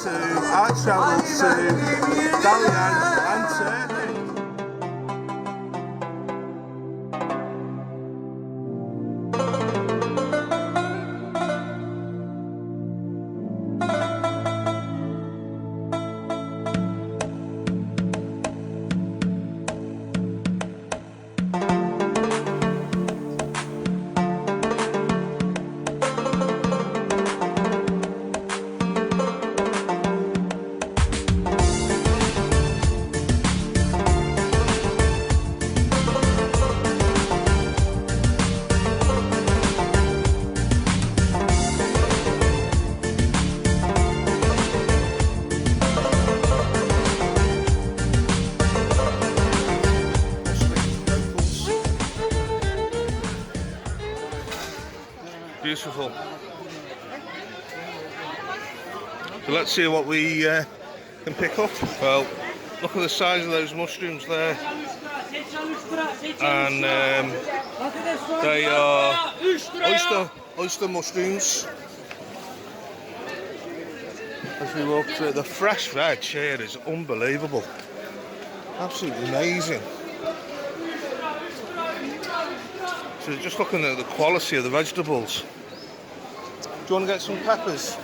I travelled to Dalyan and Turkey. Beautiful. So let's see what we can pick up. Well, look at the size of those mushrooms there, and they are oyster mushrooms. As we walk through, the fresh veg here is unbelievable, absolutely amazing. So just looking at the quality of the vegetables. Do you want to get some peppers?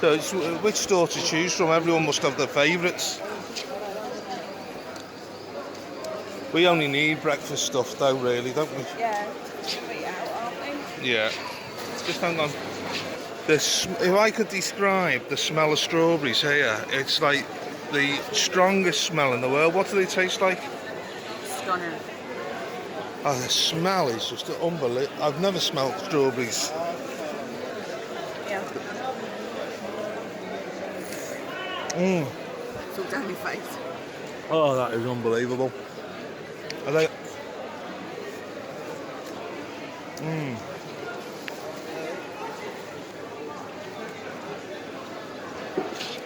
So it's which store to choose from. Everyone must have their favourites. We only need breakfast stuff though, really, don't we? Yeah, eat out, aren't we? Yeah. Just hang on. If I could describe the smell of strawberries here, it's like the strongest smell in the world. What do they taste like? Stunning. Oh, the smell is just unbelievable. I've never smelled strawberries. Yeah. It's all down your face. Oh, that is unbelievable. Are they?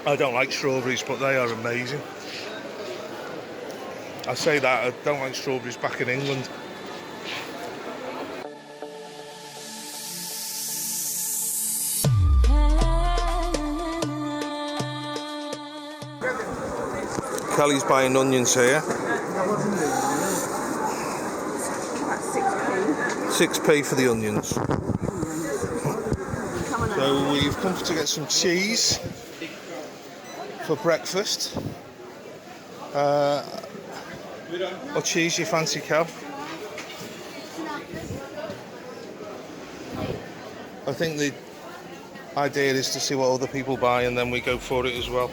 I don't like strawberries, but they are amazing. I say that, I don't like strawberries back in England. Kelly's buying onions here. 6p for the onions. So we've come to get some cheese for breakfast. What cheese you fancy, Kev? I think the idea is to see what other people buy and then we go for it as well.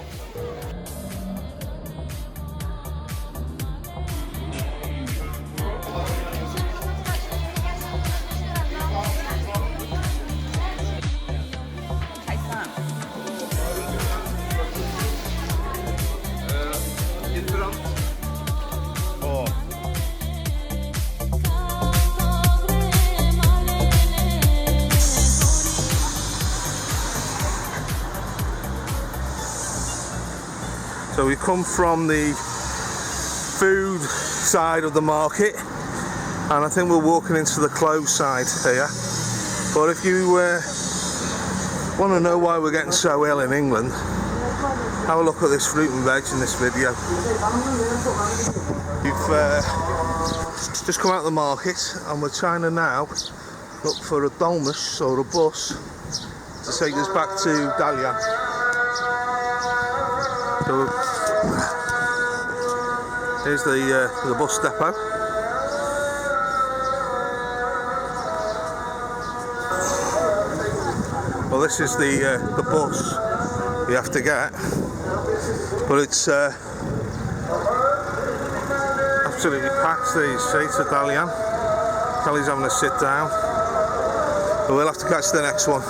So we come from the food side of the market and I think we're walking into the clothes side here. But if you want to know why we're getting so ill in England, have a look at this fruit and veg in this video. We've just come out of the market and we're trying to now look for a dolmus or a bus to take us back to Dalyan. So here's the bus depot. Well, this is the bus you have to get, but it's absolutely packed. These seats at Dalyan. Kelly's having a sit down, but we'll have to catch the next one.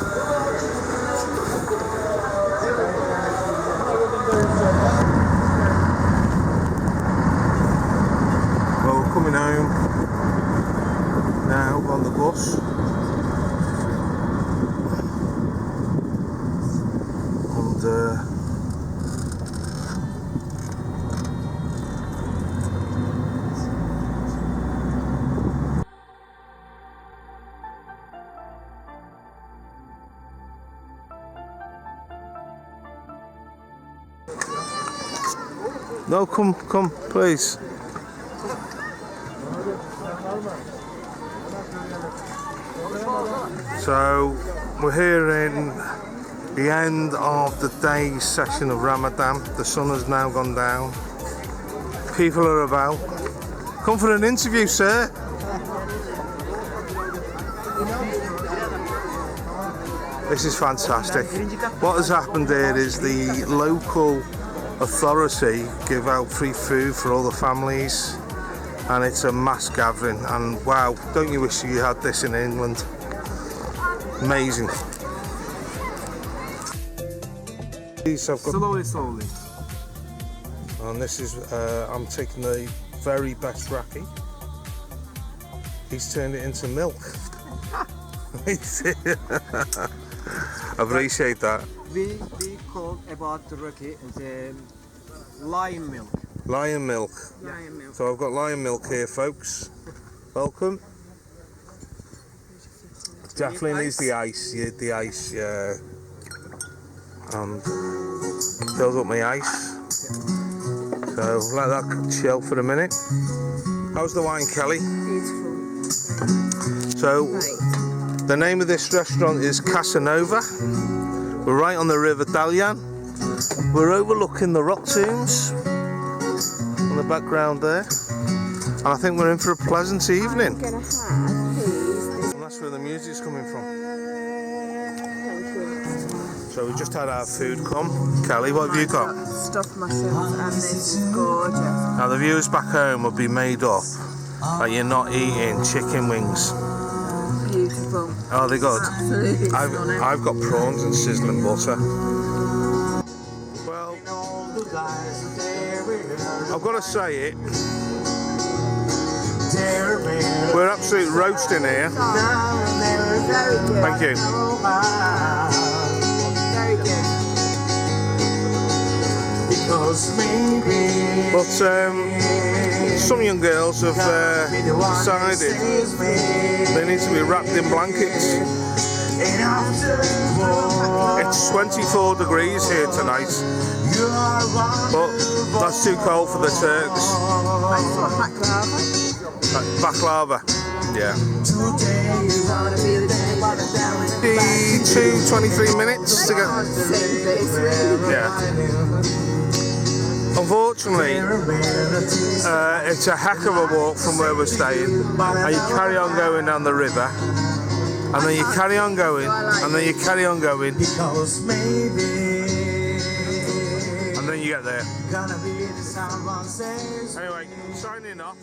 Coming home now on the bus, and No, come, please. So we're here in the end of the day's session of Ramadan. The sun has now gone down. People are about. Come for an interview, sir. This is fantastic. What has happened here is the local authority give out free food for all the families, and it's a mass gathering, and wow, don't you wish you had this in England? Amazing. Slowly. And this is, I'm taking the very best raki. He's turned it into milk. I appreciate that. We call about the raki the lion milk. Lion milk. Lion milk. So I've got lion milk here, folks. Welcome. Definitely needs the ice. Yeah, the ice. Yeah. Fills up my ice. So let that chill for a minute. How's the wine, Kelly? Beautiful. So Right. the name of this restaurant is Casanova. We're right on the river Dalyan. We're overlooking the rock tombs in the background there. And I think we're in for a pleasant evening. I'm gonna have, please. And that's where the music's coming from. Thank you. So we just had our food come. Kelly, what have you got? Stuffed mushrooms, and this is gorgeous. Now the viewers back home will be made up that you're not eating chicken wings. Beautiful. Oh, they good? Absolutely stunning. I've got prawns and sizzling butter. Well, I've got to say it. We're absolutely roasting here. Very good. Thank you. Very good. But some young girls have decided they need to be wrapped in blankets. It's 24 degrees here tonight, but that's too cold for the Turks. Baklava. Yeah. 23 minutes to go. Yeah. Unfortunately, it's a heck of a walk from where we're staying, and you carry on going down the river, and then you carry on going, and then you carry on going, and then you get there. Anyway, signing off.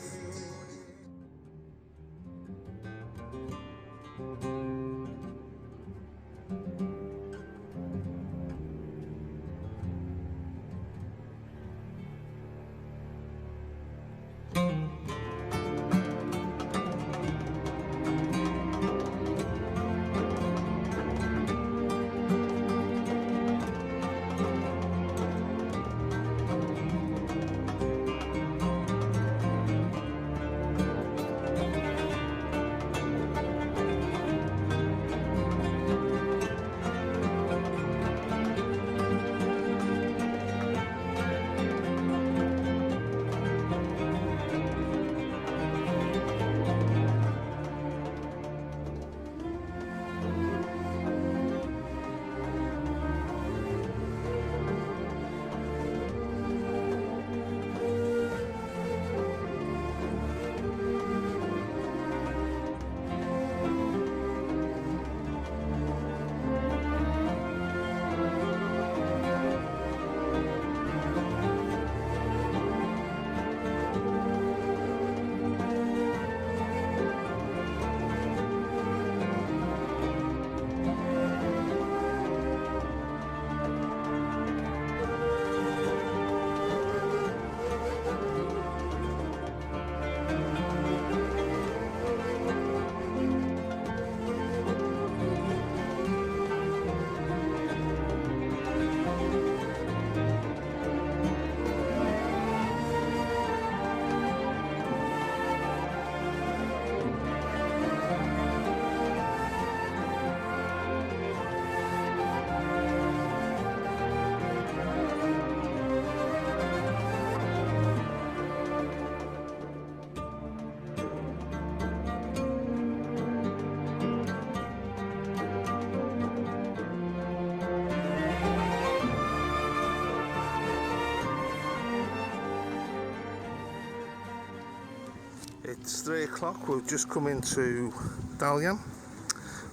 It's 3 o'clock. We've just come into Dalyan.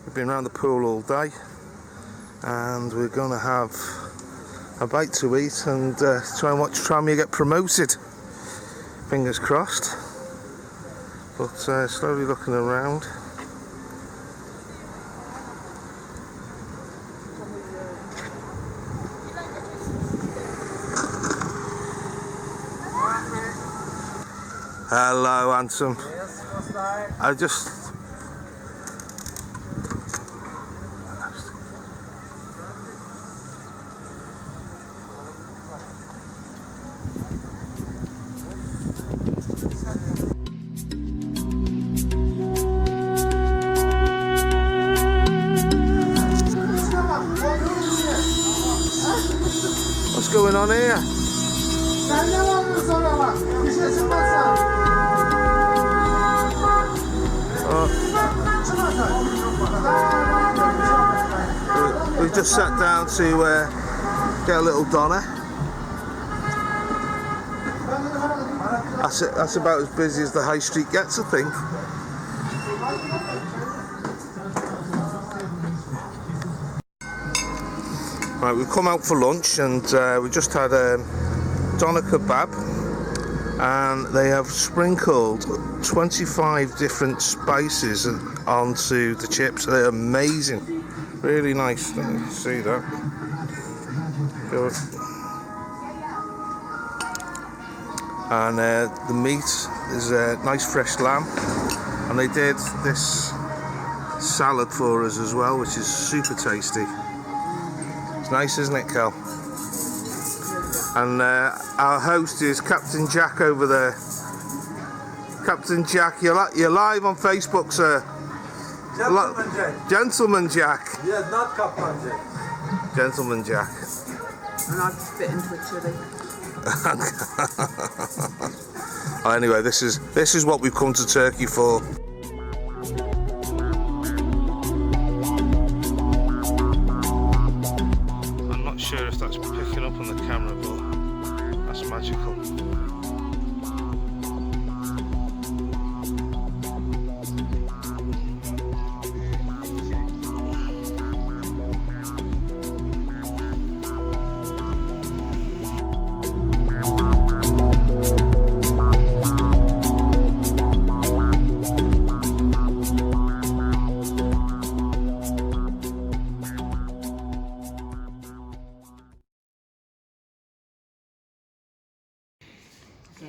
We've been around the pool all day, and we're going to have a bite to eat and try and watch Tranmere get promoted. Fingers crossed. But slowly looking around. Hello, handsome. Yes, what's that? I just... What's going on here? We've just sat down to get a little Donna. That's about as busy as the high street gets, I think. Right, we've come out for lunch and we just had a doner kebab, and they have sprinkled 25 different spices onto the chips. They're amazing, really nice. Let me see that. Good. And the meat is nice fresh lamb, and they did this salad for us as well, which is super tasty. It's nice, isn't it, Kel? And our host is Captain Jack over there. Captain Jack, you're live on Facebook, sir. Gentleman Jack. Gentleman Jack. Yes, not Captain Jack. Gentleman Jack. And I've spit into a chili. Well, anyway, this is what we've come to Turkey for. I'm not sure if that's picking up on the camera, but that's magical.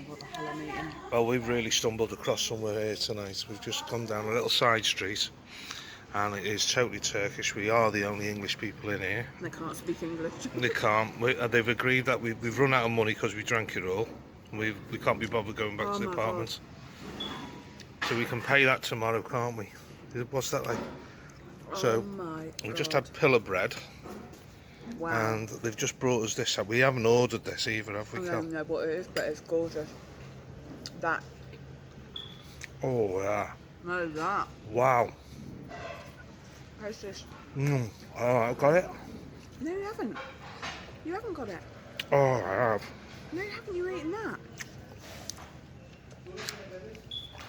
What the hell I'm eating. Well, we've really stumbled across somewhere here tonight. We've just come down a little side street, and it is totally Turkish. We are the only English people in here. They can't speak English. They can't. They've agreed that we've run out of money because we drank it all. We can't be bothered going back to the my apartments. So we can pay that tomorrow, can't we? What's that like? So my we just God. had pillar bread, Wow. and they've just brought us this. We haven't ordered this either, have we, I Cal? don't know what it is, but it's gorgeous. That. Oh yeah! No, that. Wow! How's this? Oh, I got it. No, you haven't. You haven't got it. Oh, I have. No, you haven't. You eaten that.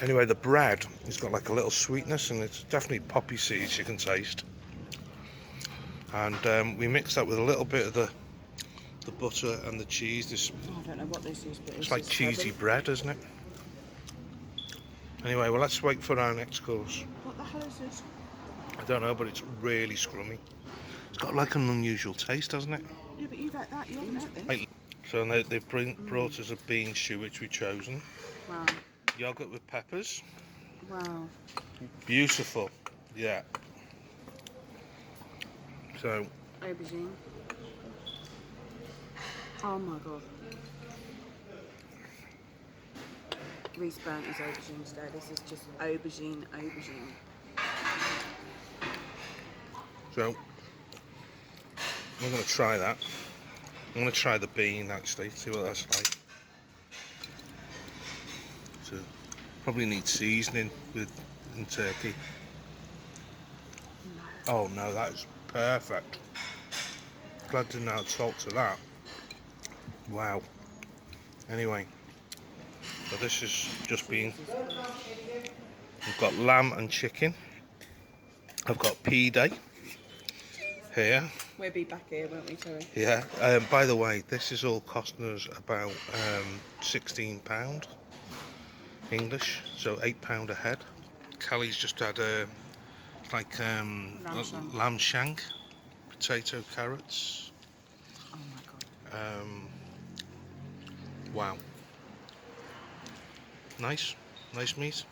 Anyway, the bread has got like a little sweetness, and it's definitely poppy seeds you can taste. And we mixed that with a little bit of the butter and the cheese. I don't know what this is, but It's like cheesy bread, isn't it? Anyway, well, let's wait for our next course. What the hell is this? I don't know, but it's really scrummy. It's got like an unusual taste, hasn't it? Yeah, but you've had that. You haven't had this. Like, so they've brought us a bean stew, which we've chosen. Wow. Yogurt with peppers. Wow. Beautiful. Yeah. So, Aubergine. Oh my God. Reese burnt his aubergine today. This is just aubergine. So I'm going to try that. I'm going to try the bean actually, see what that's like. So probably need seasoning in Turkey. Oh no, that is perfect. Glad to add salt to that. Wow. Anyway, So this has just been, we've got lamb and chicken. I've got pide here. We'll be back here, won't we, Terry? Yeah, by the way, this is all costing us about £16 English, so £8 a head. Callie's just had like lamb shank, potato, carrots. Oh my god. Wow. Nice meat.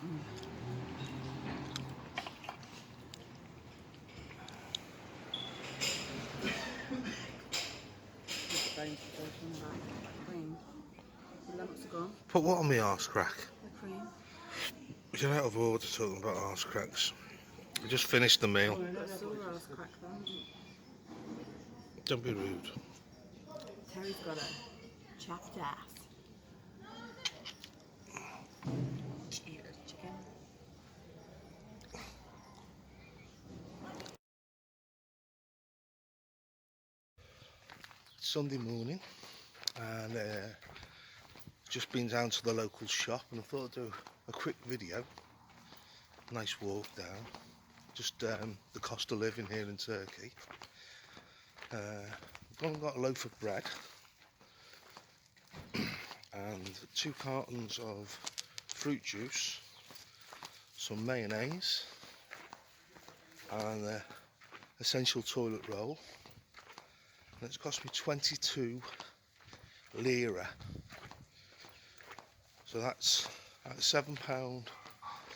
Put what on the arse crack? The cream. You're out of order talking about arse cracks. We just finished the meal. That's all arse crack then. Don't be rude. Terry's got a chapped ass. Eat the chicken. Sunday morning, and just been down to the local shop, and I thought I'd do a quick video. Nice walk down, just the cost of living here in Turkey. Gone and got a loaf of bread and 2 cartons of fruit juice, some mayonnaise, and essential toilet roll. And it's cost me 22 lira. So that's £7,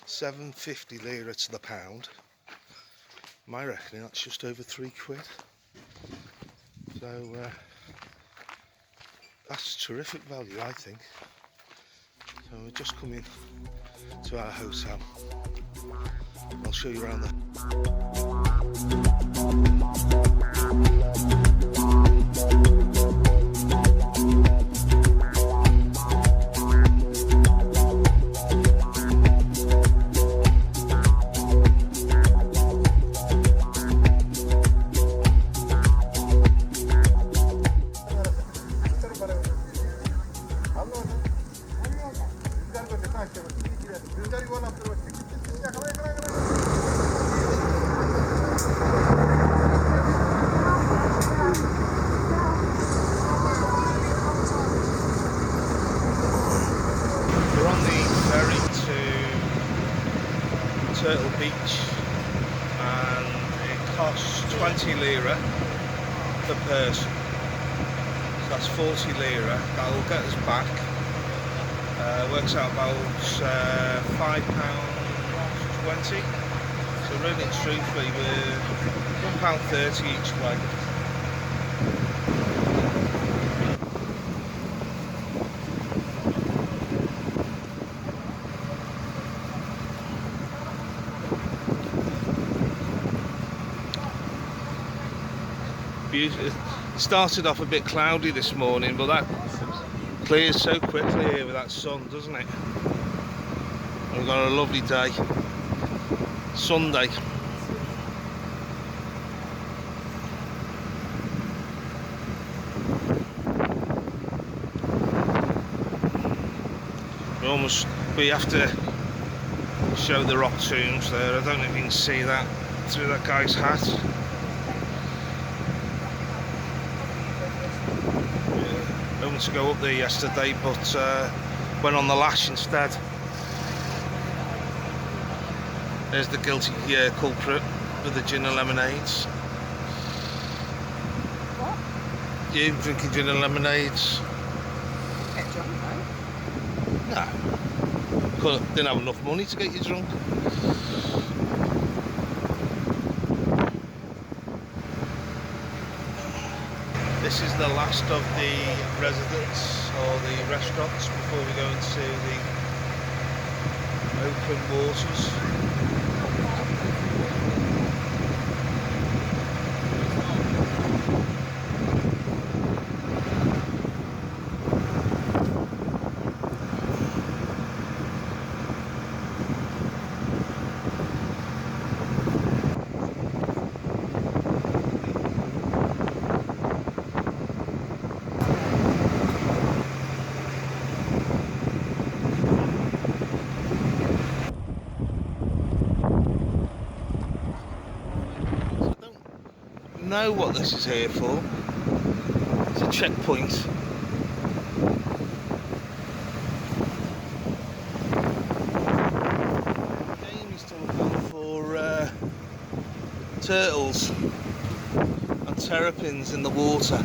7.50 lira to the pound. My reckoning, that's just over £3. So that's terrific value, I think. So we're just coming to our hotel. I'll show you around the Turtle Beach, and it costs 20 lira per person, so that's 40 lira. That will get us back, works out about £5.20, so really and truthfully we're £1.30 each way. It started off a bit cloudy this morning, but that clears so quickly here with that sun, doesn't it? We've got a lovely day. Sunday. We have to show the rock tombs there. I don't know if you can see that through that guy's hat. To go up there yesterday, but went on the lash instead. There's the guilty culprit with the gin and lemonades. What? You drinking gin and lemonades? Get drunk though. No. Didn't have enough money to get you drunk. This is the last of the residents or the restaurants before we go into the open waters. know what this is here for. It's a checkpoint. Again, he's still looking for turtles and terrapins in the water.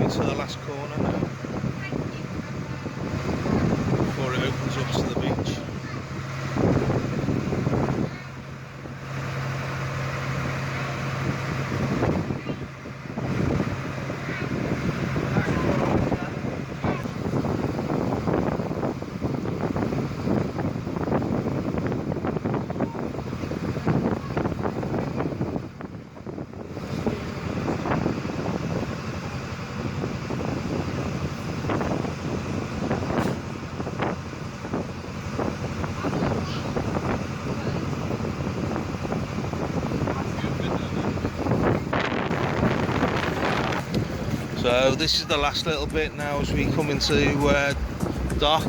To the last corner now before it opens up to the beach. So this is the last little bit now as we come into dock,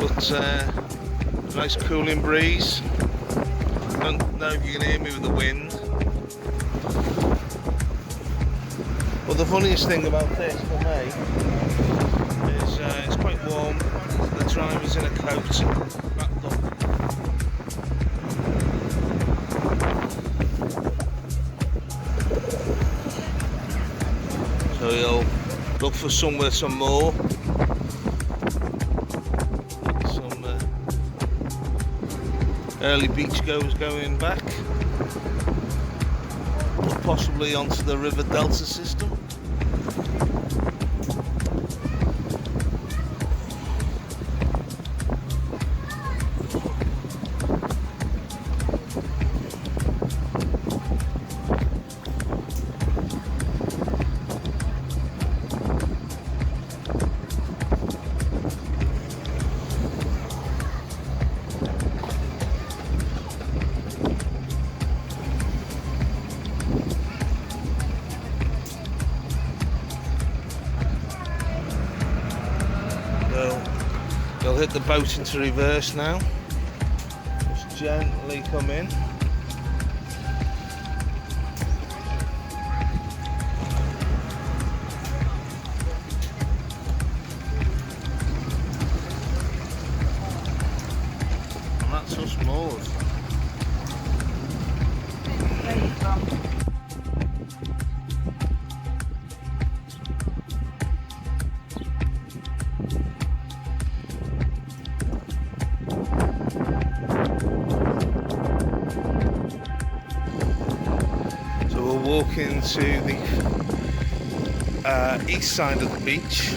but nice cooling breeze. I don't know if you can hear me with the wind. But the funniest thing about this for me is it's quite warm. The driver's in a coat, wrapped up. So you'll look for somewhere some more. Some early beachgoers going back. Possibly onto the river delta system. You'll hit the boat into reverse now. Just gently come in. And that's us moored. Walking to the east side of the beach.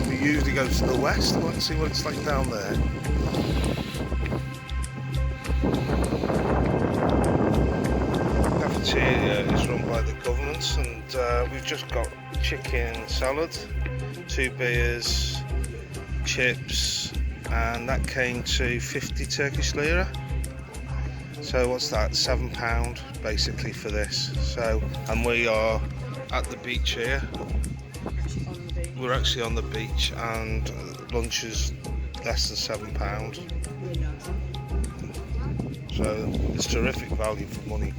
We usually go to the west. Let's see what it's like down there. The cafeteria is run by the government, and we've just got chicken salad, 2 beers, chips, and that came to 50 Turkish lira. So what's that? £7 basically for this. So, and we are at the beach here. We're actually on the beach, and lunch is less than £7. So it's terrific value for money.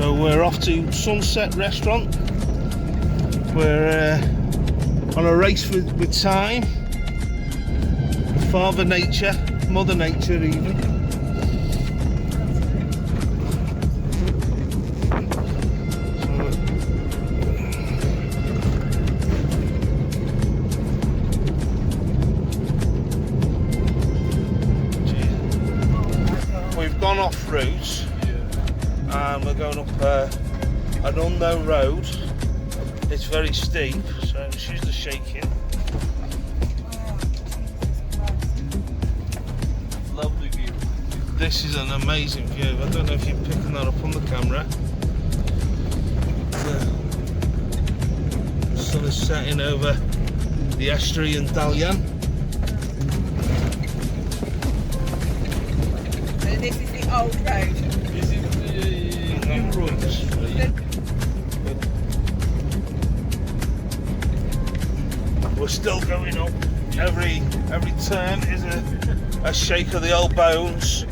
So we're off to Sunset Restaurant. We're on a race with time. Father Nature, Mother Nature even. We've gone off route and we're going up an unknown road. It's very steep, so excuse the shaking. Lovely view. This is an amazing view. I don't know if you're picking that up on the camera. The sun is setting over the estuary and Dalyan. So this is the old road. This is the roads. We're still going up. Every turn is a shake of the old bones.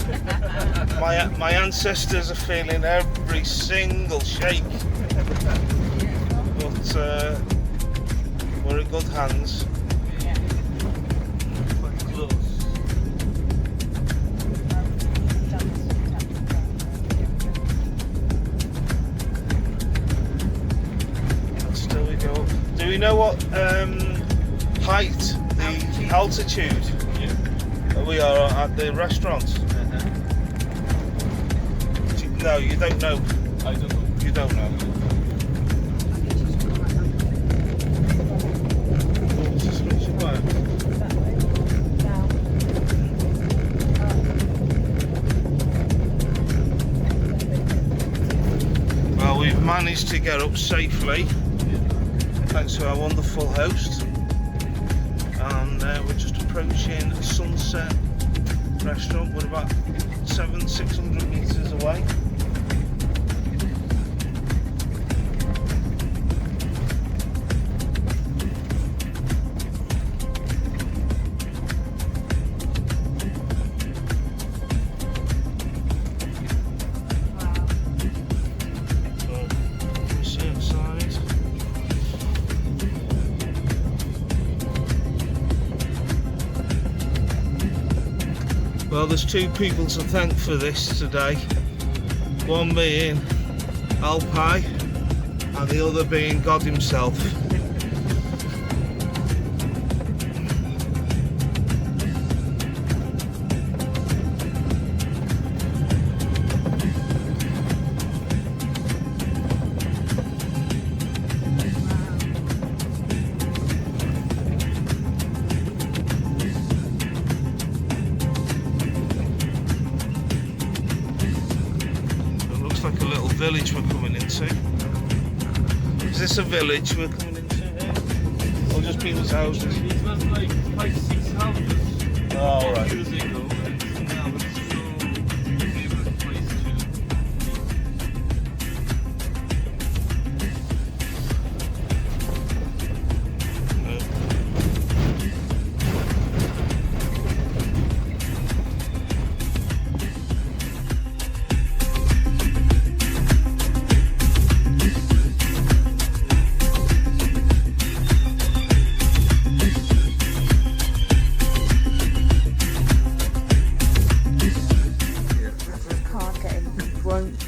My ancestors are feeling every single shake. But we're in good hands. Still we go up. Do we know what height, the altitude we are at the restaurant? No, you don't know. I don't know. You don't know. Well, we've managed to get up safely thanks to our wonderful host. And we're just approaching Sunset Restaurant. We're about 600 metres away. So we see inside. Well, there's two people to thank for this today. One being Alpay and the other being God himself. Like a little village we're coming into. Is this a village we're coming into here? Or just people's houses? It was like 5-6 houses. Oh, right. Years ago, and now it's so favorite place to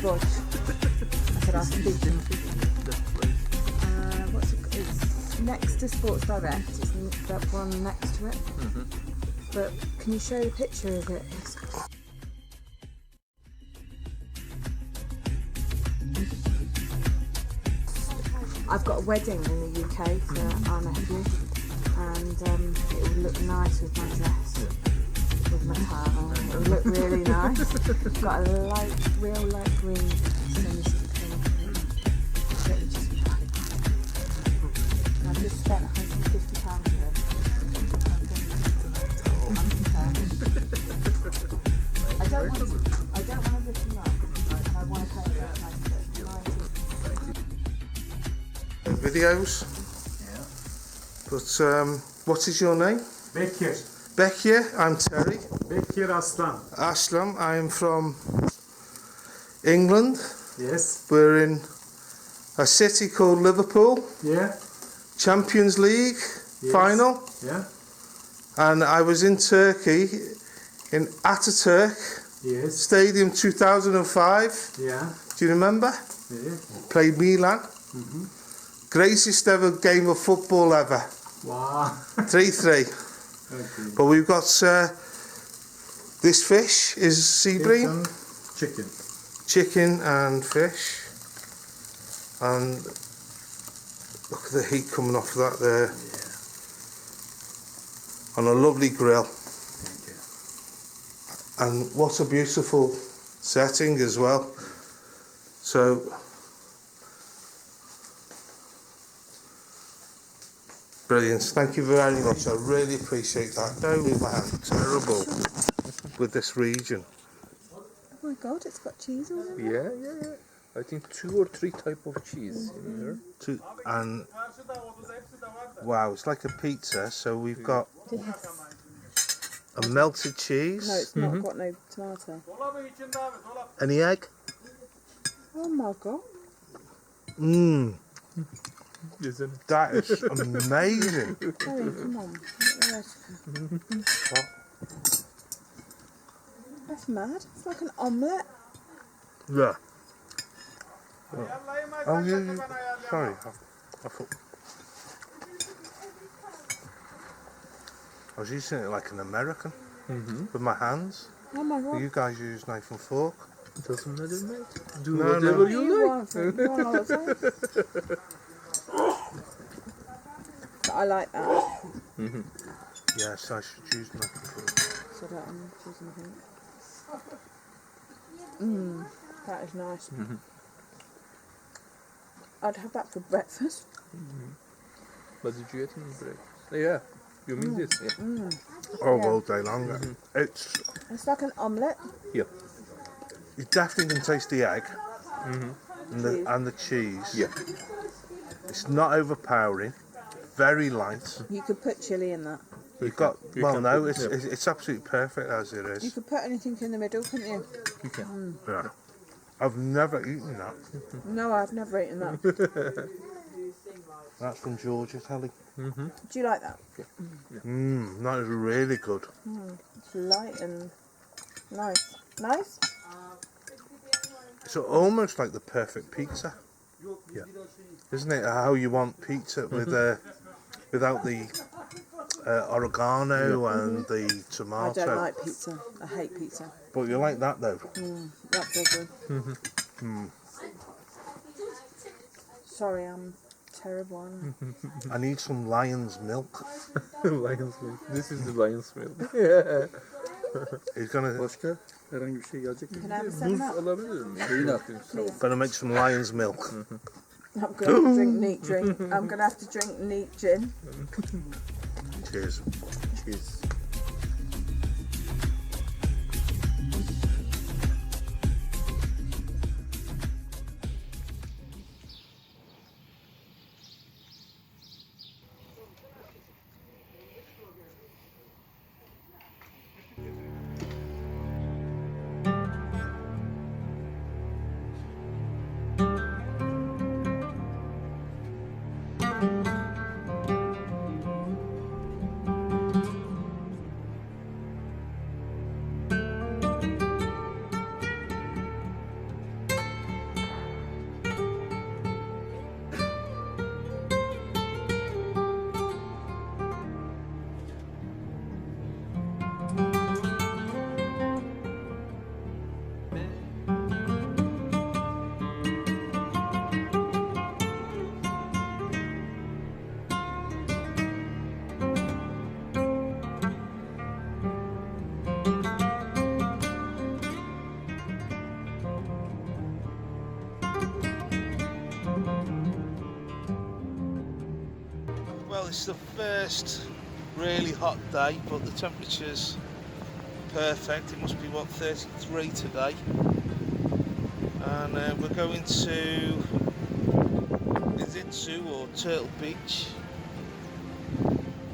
Budge. I said I'll speak to him. What's it? It's next to Sports Direct. It's that one next to it. But can you show the picture of it? I've got a wedding in the UK for our nephew, and it would look nice with my dress, with my towel. It would look really nice. Got a real light green semi-stick on. I've just spent £150 for it. I don't want to rip them up, and I want to pay it nice. Videos. Yeah. But what is your name? Bekir. Bekir. I'm Terry. Bekir Aslan. Aslam. I'm from England. Yes. We're in a city called Liverpool, Yeah. Champions League Yes. final, Yeah. and I was in Turkey in Ataturk Yes. Stadium 2005. Yeah. Do you remember? Yeah. Played Milan. Mhm. Greatest ever game of football ever. Wow. 3-3. Okay. But we've got this fish is sea bream, Chicken. chicken and fish, and look at the heat coming off that there, on a lovely grill. Thank you. And what a beautiful setting as well. So brilliant, thank you very much, I really appreciate that. Don't leave my hand, terrible with this region. Oh my god, it's got cheese on it. Yeah. I think 2 or 3 type of cheese in here. And wow, it's like a pizza, so we've got Yes. a melted cheese. No, it's not got no tomato. Any egg? Oh my god. Mmm, Isn't it? that is amazing. Terry, come on. Get the recipe. That's mad. It's like an omelette. Yeah. Oh, yeah. Sorry, I thought I was using it like an American with my hands. Oh my god. You guys use knife and fork. It doesn't matter, mate. Do No, whatever no. you You like. want from you want holiday? But I like that. Yes, I should use knife and fork. So that I'm choosing a thing. That is nice. I'd have that for breakfast. But did you eat in breakfast? Yeah. You mean this? Yeah. Oh, Yeah. all day long. It's like an omelette. You definitely can taste the egg Cheese. and the cheese. Yeah. It's not overpowering. Very light. You could put chilli in that. You've got you well, can no, put- it's absolutely perfect as it You is. could put anything in the middle, couldn't you? You can. Yeah. I've never eaten that. No, I've never eaten that. That's from Georgia, Telly. Do you like that? That is really good. It's light and nice. Nice? It's almost like the perfect pizza. Yeah. Isn't it? How you want pizza with without the oregano and the I tomato. don't like pizza. I hate pizza. But you like that though. That's so good. Sorry, I'm terrible. aren't I? I need some lion's milk. Lion's milk. This is the lion's milk. Yeah. He's gonna Başka herhangi bir şey gelecek mi? Can I have a Buz 7-Up? alabilir miyim? Şeyin at. Please. gonna make some lion's milk. I'm going to have to drink neat drink. I'm going to have to drink neat gin. Cheers. Cheese. Well, it's the first really hot day, but the temperature's perfect. It must be, what, 33 today. And we're going to Iztusu or Turtle Beach.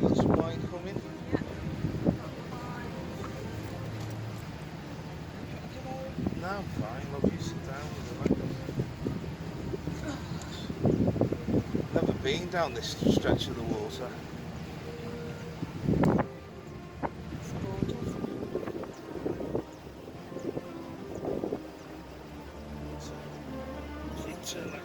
Got some wine coming. No, I'm fine. Love you. Sit down with the been down this stretch of the water. It's gorgeous. Turn that round.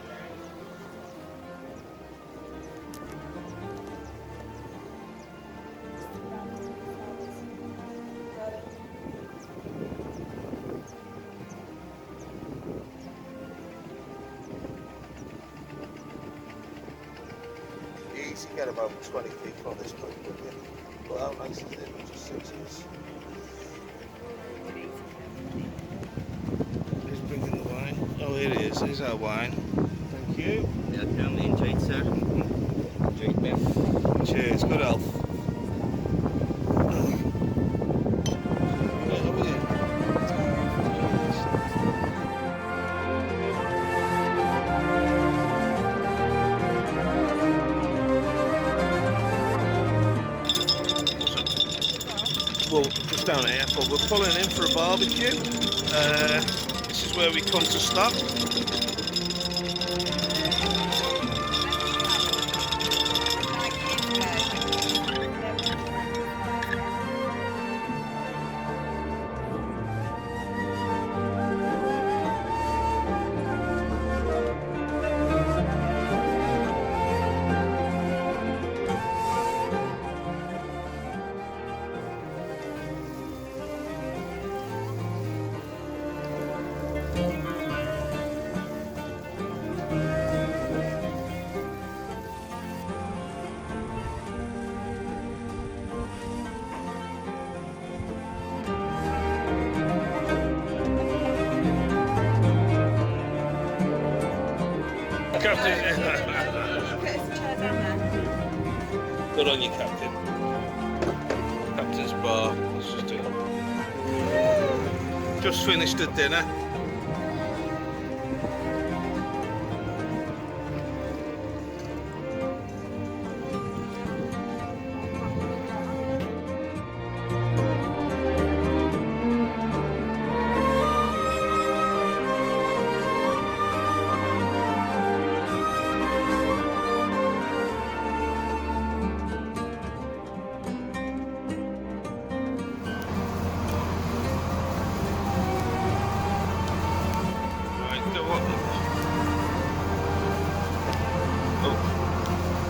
Easy get about 20 people on this boat, wouldn't you? But how nice is it? Just 6 years. Who's bringing the wine? Oh, here it is. Here's our wine. Thank you. Welcome, enjoy it, sir. Enjoy it, ma'am. Cheers. Good health. Well, just down here, but we're pulling in for a barbecue. This is where we come to stop. Captain. Good on you, Captain. Captain's bar. Let's just do it. Just finished the dinner.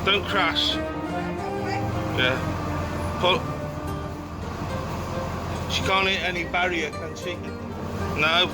Don't crash. Yeah. Pull. She can't hit any barrier, can she? No.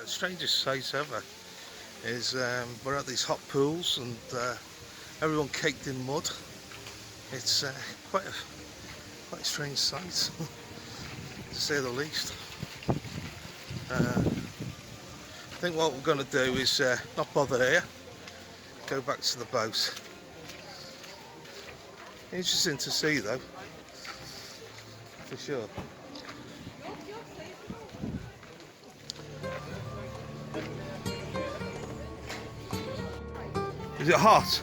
Strangest sight ever is we're at these hot pools and everyone caked in mud. It's quite a strange sight to say the least. I think what we're going to do is not bother here, go back to the boat. Interesting to see though, for sure. Is it hot?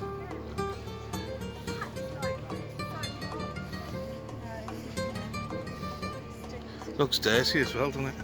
Looks dirty as well, doesn't it?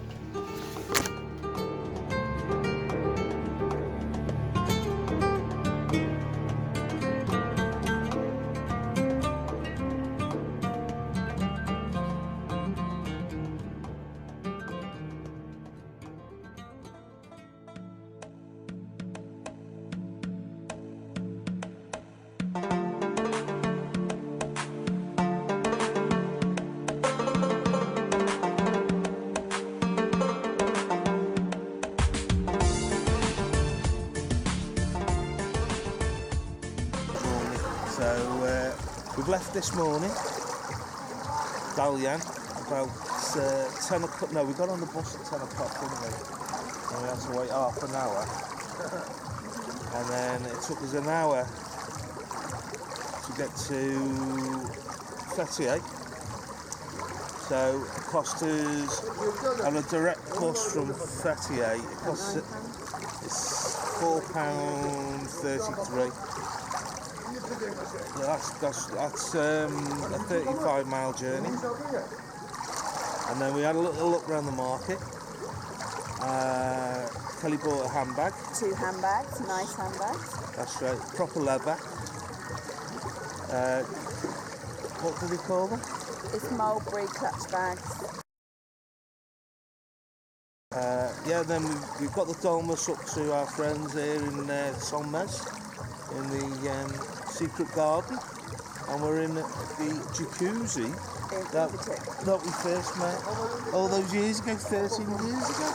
We've left this morning, Dalyan, about 10 o'clock. No, we got on the bus at 10 o'clock, didn't we? And we had to wait half an hour. And then it took us an hour to get to Fethiye. So it costs us, on a direct bus from Fethiye, it costs it's £4.33. So that's a 35-mile journey. And then we had a little look around the market. Kelly bought a handbag. 2 handbags, nice handbags. That's right, proper leather. What do we call them? It's mulberry clutch bags. Yeah, then we've got the dolmus up to our friends here in Sonmez, in the secret garden, and we're in the jacuzzi that we first met all those years ago, 13 years ago.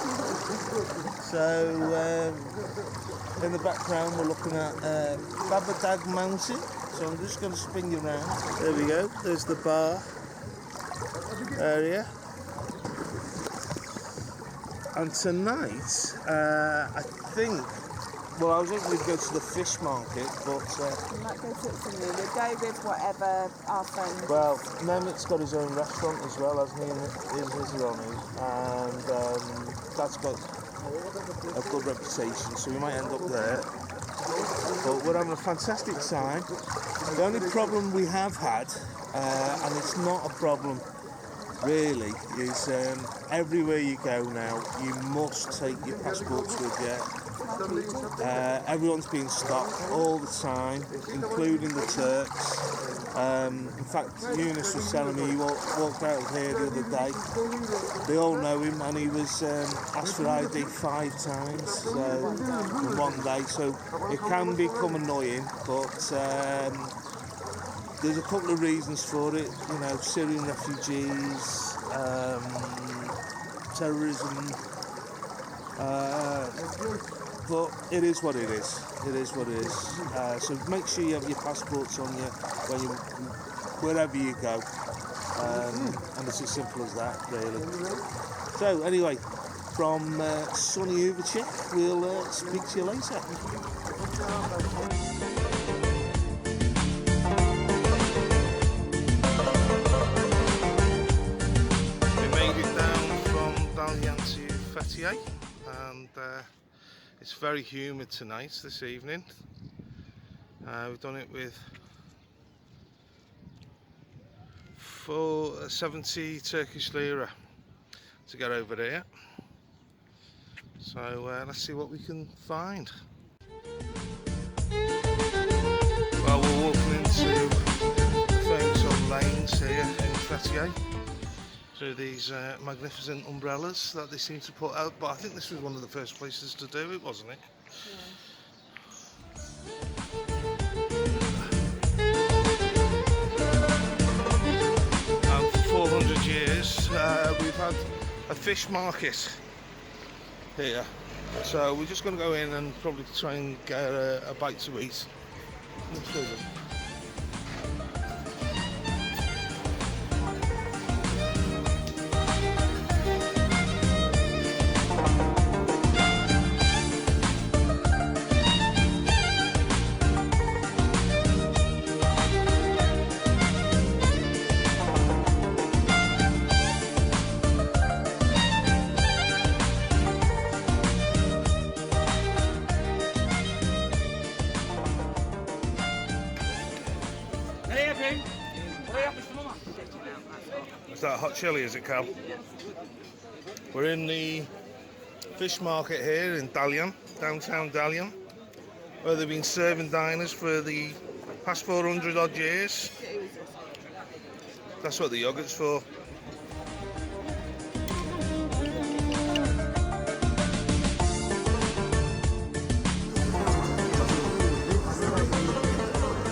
So in the background we're looking at Babadag Mountain, so I'm just going to spin you around. There we go, there's the bar area. And tonight, I think, well, I was hoping we'd go to the fish market, but... We might go to it for me. We'll go with whatever our friend... Well, Mehmet's got his own restaurant as well, hasn't he, in Israel, and that's got a good reputation, so we might end up there. But we're having a fantastic time. The only problem we have had, and it's not a problem really, is everywhere you go now, you must take your passports with you. Everyone's being stopped all the time, including the Turks. In fact, Eunice was telling me he walked out of here the other day. They all know him, and he was asked for ID 5 times in one day, so it can become annoying, but there's a couple of reasons for it, you know, Syrian refugees, terrorism, but it is what it is. It is what it is. So make sure you have your passports on you wherever you go, and it's as simple as that, really. So anyway, from sunny Overchick, we'll speak to you later. Dalyan to Fethiye, and it's very humid tonight, this evening. We've done it with 70 Turkish lira to get over here. So let's see what we can find. Well, we're walking into the famous old lanes here in Fethiye. Through these magnificent umbrellas that they seem to put out, but I think this was one of the first places to do it, wasn't it? And for 400 years we've had a fish market here, so we're just going to go in and probably try and get a bite to eat. Is that hot chili, is it, Cal? We're in the fish market here in Dalyan, downtown Dalyan, where they've been serving diners for the past 400 odd years. That's what the yogurt's for.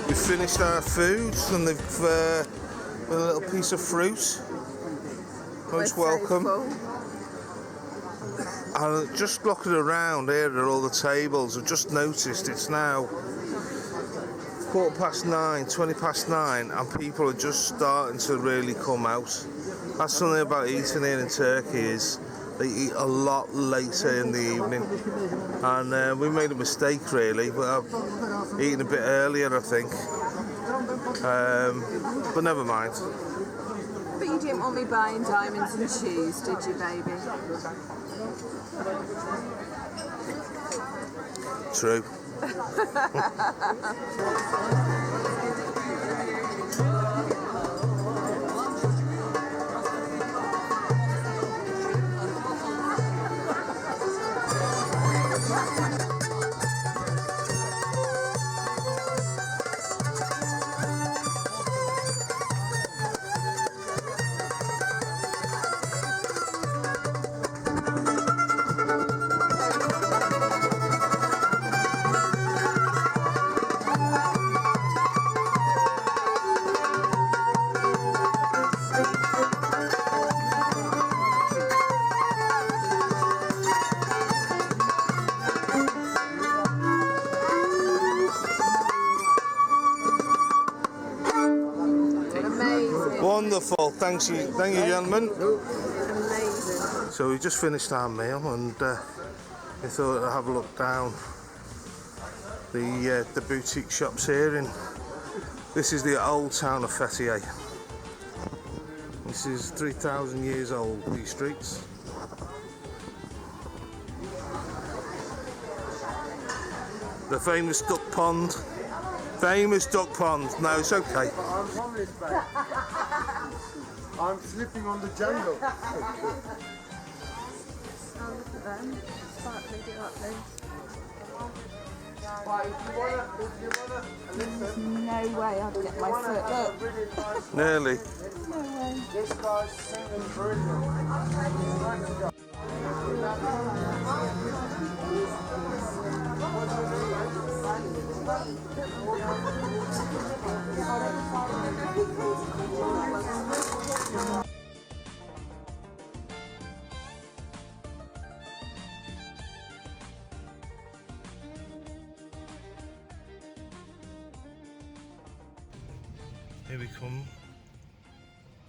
We've finished our food, and they've with a little piece of fruit. Most welcome. And just looking around here at all the tables, I've just noticed it's now 9:15, 9:20, and people are just starting to really come out. That's something about eating here in Turkey, is they eat a lot later in the evening, and we made a mistake really. We're eating a bit earlier, I think, but never mind. But you didn't want me buying diamonds and shoes, did you, baby? True. Amazing. Wonderful. Thank you, gentlemen. Amazing. So we just finished our meal, and we thought I'd have a look down the boutique shops here. In this is the old town of Fethiye. This is 3,000 years old. These streets. The famous duck pond. Famous duck pond. No, it's okay. I'm homeless, man. I'm sleeping on the jungle. Oh, look at them. Sparkly delightly. There's no way I'd get my foot. Look. Nearly. No way. This guy's singing brilliant. Here we come.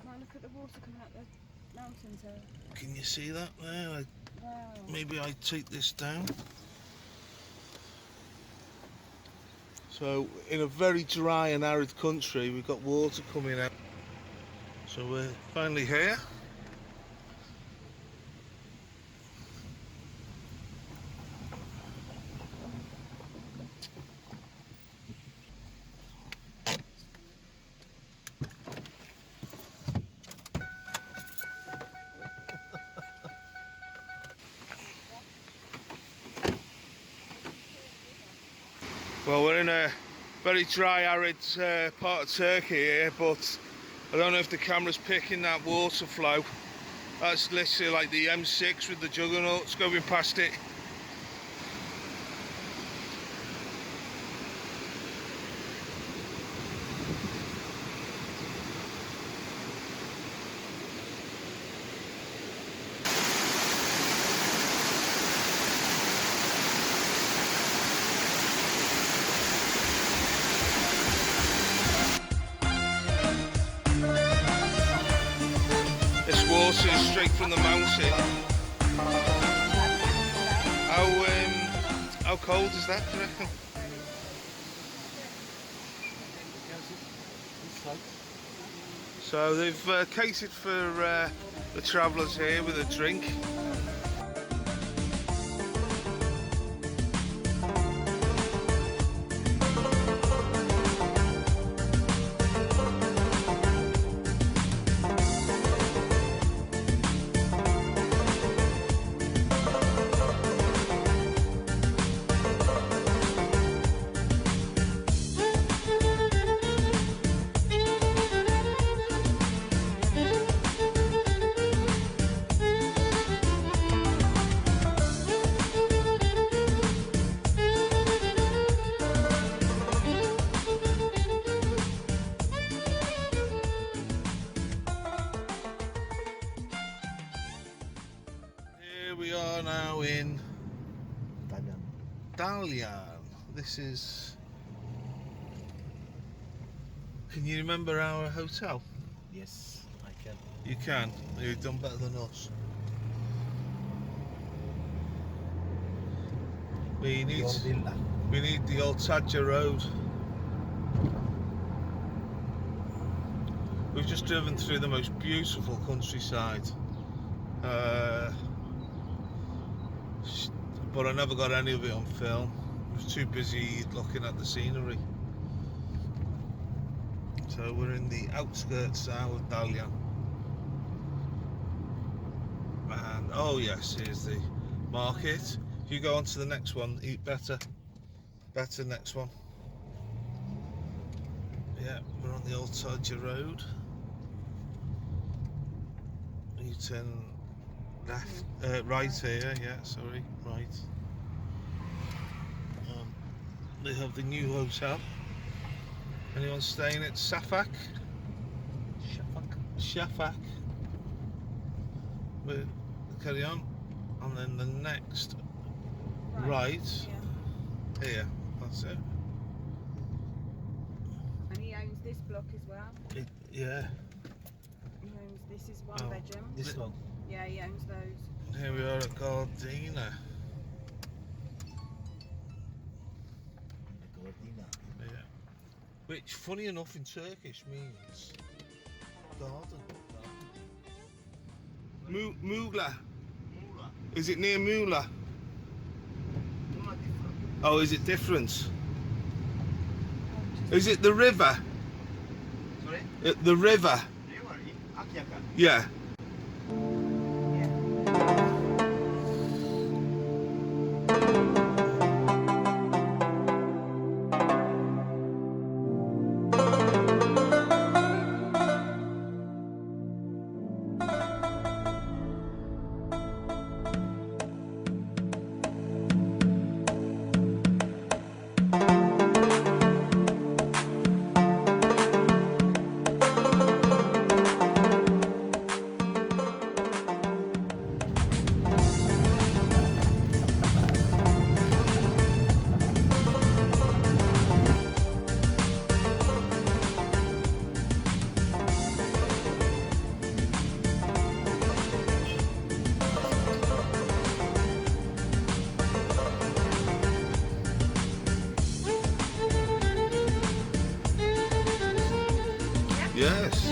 Now look at the water coming out the mountains here. Can you see that there? Wow. Maybe I take this down. So in a very dry and arid country, we've got water coming out. So we're finally here. Well, we're in a very dry, arid part of Turkey here, but I don't know if the camera's picking that water flow. That's literally like the M6 with the juggernauts going past it. This water is straight from the mountain. How cold is that, do you reckon? So they've catered for the travellers here with a drink. We are now in Dalyan. This is... Can you remember our hotel? Yes, I can. You can? You've done better than us. We need the Ortaca Road. We've just driven through the most beautiful countryside, but I never got any of it on film. I was too busy looking at the scenery. So we're in the outskirts now of Dalyan. And oh yes, here's the market. If you go on to the next one, eat better next one. Yeah, we're on the Ortaca Road. You turn left, right here, yeah, sorry, right. They have the new hotel. Anyone staying at Shafak? Shafak. We'll carry on. And then the next right here, that's it. And he owns this block as well. Yeah. He owns this is one Oh. bedroom. This one. Yeah, he owns those. Here we are at Gardenia. Gardenia. Yeah. Which, funny enough, in Turkish means garden. Muğla. Is it near Muğla? Oh, is it different? Is it the river? Sorry? The river? Akyaka. Yeah. Yes.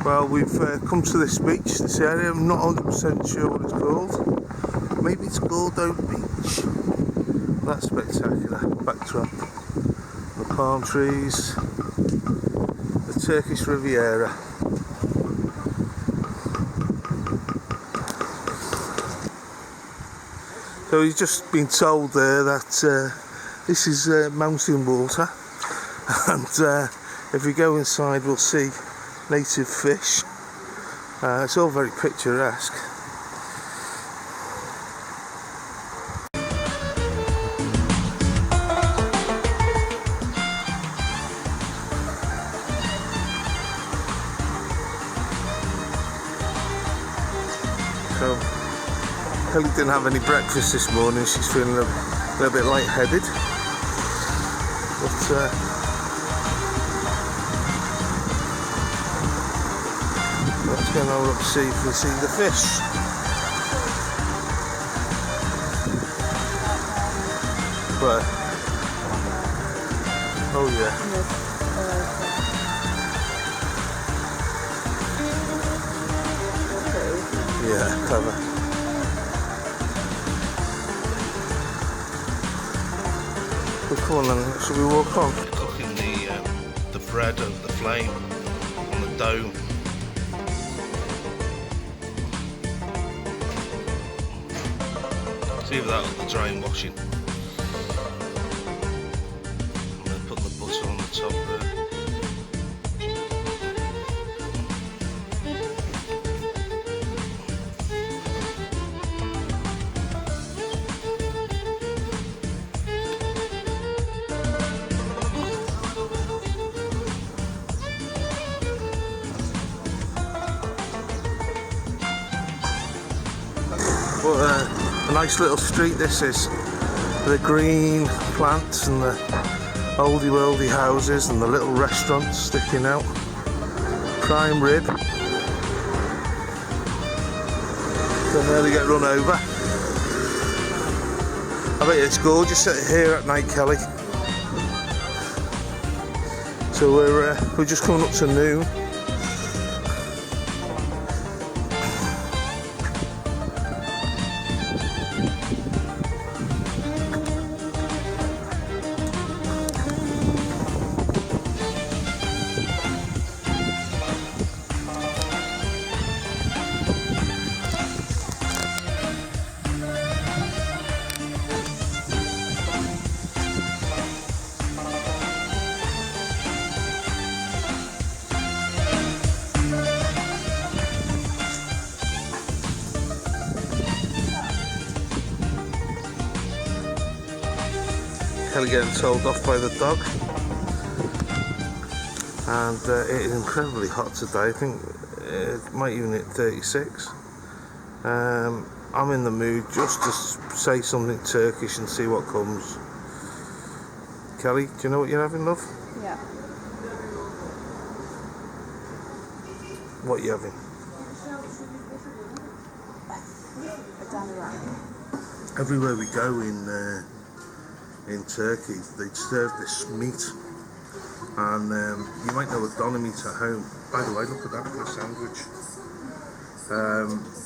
Well, we've come to this beach, this area. I'm not 100% sure what it's called. Maybe it's Gardenia Beach. That's spectacular. Backdrop. The palm trees. The Turkish Riviera. So he's just been told there that this is mountain water, and if we go inside we'll see native fish. It's all very picturesque. So Kelly didn't have any breakfast this morning, she's feeling a little bit lightheaded, but let's go now up to see if we see the fish. Where? Oh yeah. Yeah, clever. Well, come on then, should we walk on? Cooking the bread over the flame on the dome. See if that the drying washing. And then putting the butter on the top there. What a nice little street this is. The green plants and the oldie worldy houses and the little restaurants sticking out. Prime rib. Don't nearly get run over. I bet it's gorgeous here at night, Kelly. So we're just coming up to noon. Kelly getting told off by the dog, and it is incredibly hot today. I think it might even hit 36. I'm in the mood just to say something Turkish and see what comes. Kelly, do you know what you're having, love? Yeah. What are you having? A Dalyan. Everywhere we go in Turkey, they serve this meat, and you might know a doner meat at home. By the way, look at that for a sandwich.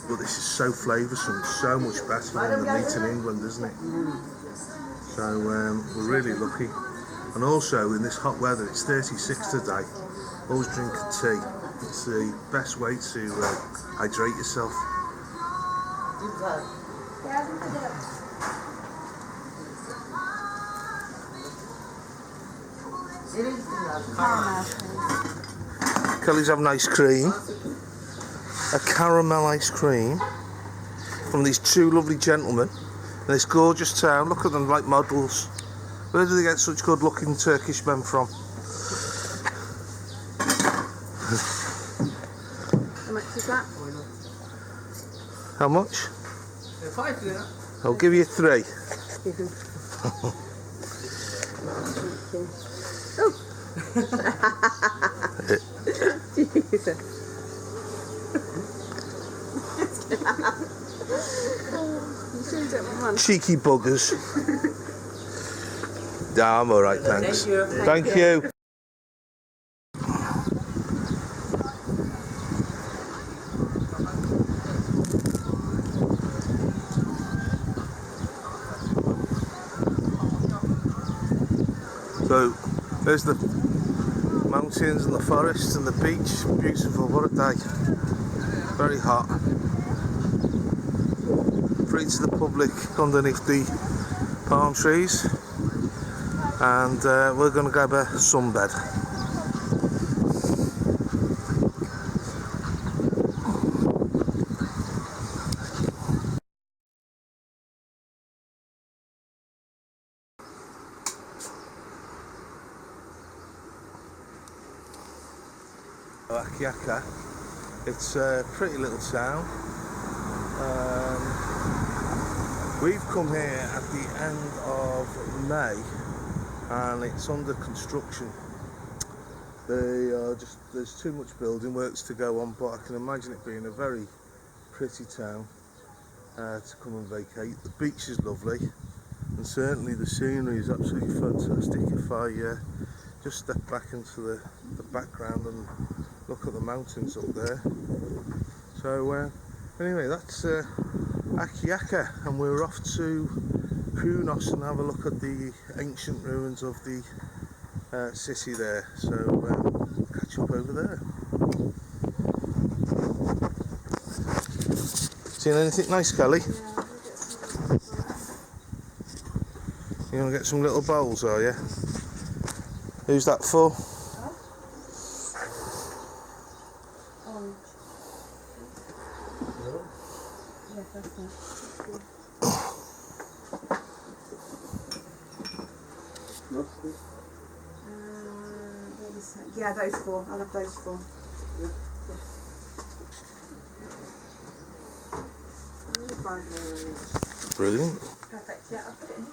But this is so flavoursome, so much better than the meat in England, isn't it? So we're really lucky. And also in this hot weather, it's 36 today. Always drink a tea. It's the best way to hydrate yourself. Kelly's having ice cream, a caramel ice cream from these two lovely gentlemen in this gorgeous town. Look at them like models. Where do they get such good looking Turkish men from? How much is that? How much? 5 lira. I'll give you 3. Jesus. Cheeky buggers. Nah, I'm alright, thanks. Thank you. So there's the mountains and the forests and the beach. Beautiful, what a day. Very hot. Free to the public underneath the palm trees, and we're going to grab a sunbed. Akyaka. It's a pretty little town. We've come here at the end of May and it's under construction. There's too much building works to go on, but I can imagine it being a very pretty town to come and vacate. The beach is lovely and certainly the scenery is absolutely fantastic. If I just step back into the background and look at the mountains up there. So anyway, that's Akyaka, and we're off to Kuonas and have a look at the ancient ruins of the city there. So we'll catch up over there. Seen anything nice, Kelly? You want to get some little bowls, are you? Who's that for? Yeah, those 4. I'll have those 4. Brilliant. Perfect. Yeah, I'll put it in.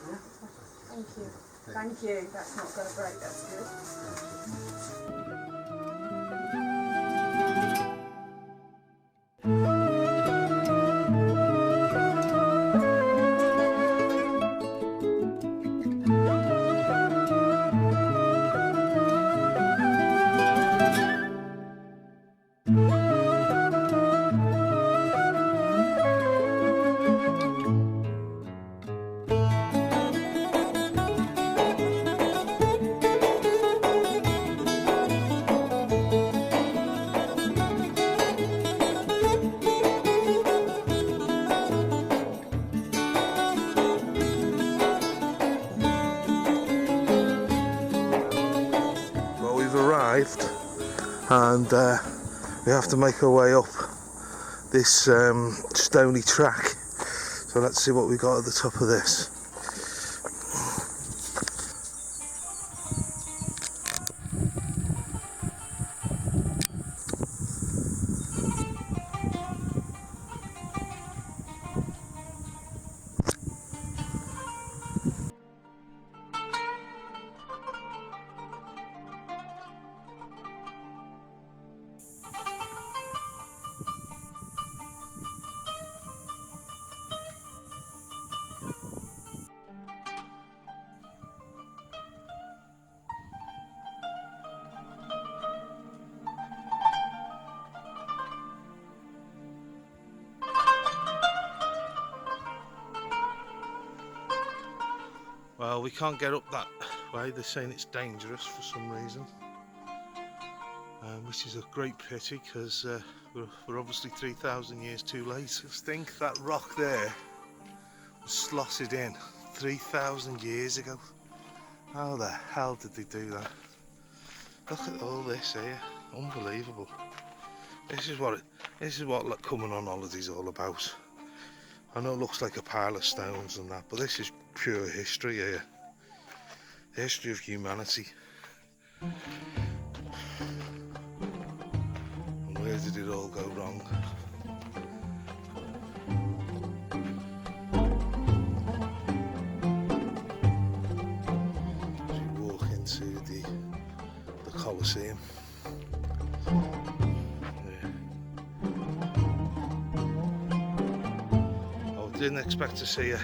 Thank you. Thank you. That's not going to break. That's good. Well, we've arrived and we have to make our way up this stony track. So let's see what we got at the top of this. Well, we can't get up that way. They're saying it's dangerous for some reason, which is a great pity because we're obviously 3,000 years too late. I think that rock there was slotted in 3,000 years ago. How the hell did they do that? Look at all this here, unbelievable. This is what like, coming on holiday is all about. I know it looks like a pile of stones and that, but this is pure history here. The history of humanity. And where did it all go wrong? As you walk into the Colosseum. Didn't expect to see a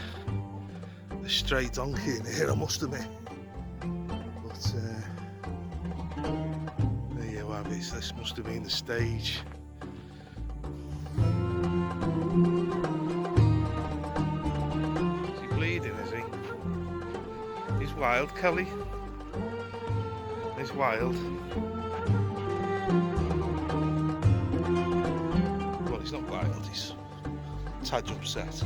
stray donkey in here, I must admit. But there you have it. This must have been the stage. Is he bleeding, is he? He's wild, Kelly. He's wild. Well, he's not wild, he's a tad upset.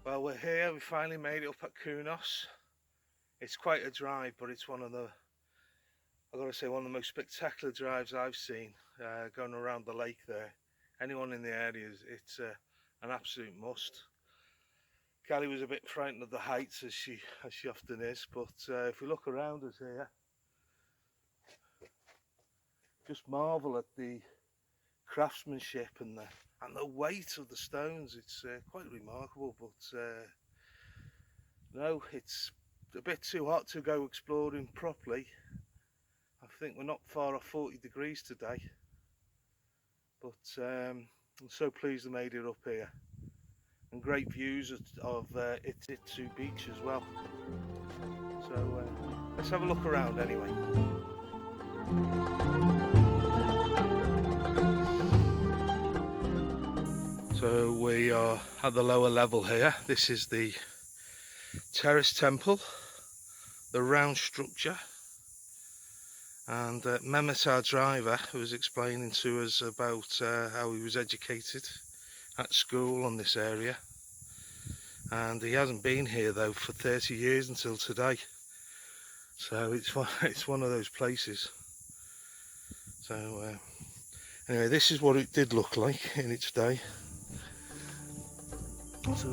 Well, we're here, we finally made it up at Kuonas. It's quite a drive, but it's one of the, I've got to say, one of the most spectacular drives I've seen, going around the lake there. Anyone in the area, it's an absolute must. Callie was a bit frightened of the heights, as she often is, but if we look around us here, just marvel at the craftsmanship and the weight of the stones. It's quite remarkable, but no, it's a bit too hot to go exploring properly. I think we're not far off 40 degrees today, but I'm so pleased I made it up here, and great views of Iztusu Beach as well. So let's have a look around anyway. So we are at the lower level here. This is the terrace temple, the round structure, and Mehmet, our driver, was explaining to us about how he was educated at school on this area, and he hasn't been here though for 30 years until today. So it's one of those places. So anyway, this is what it did look like in its day. So,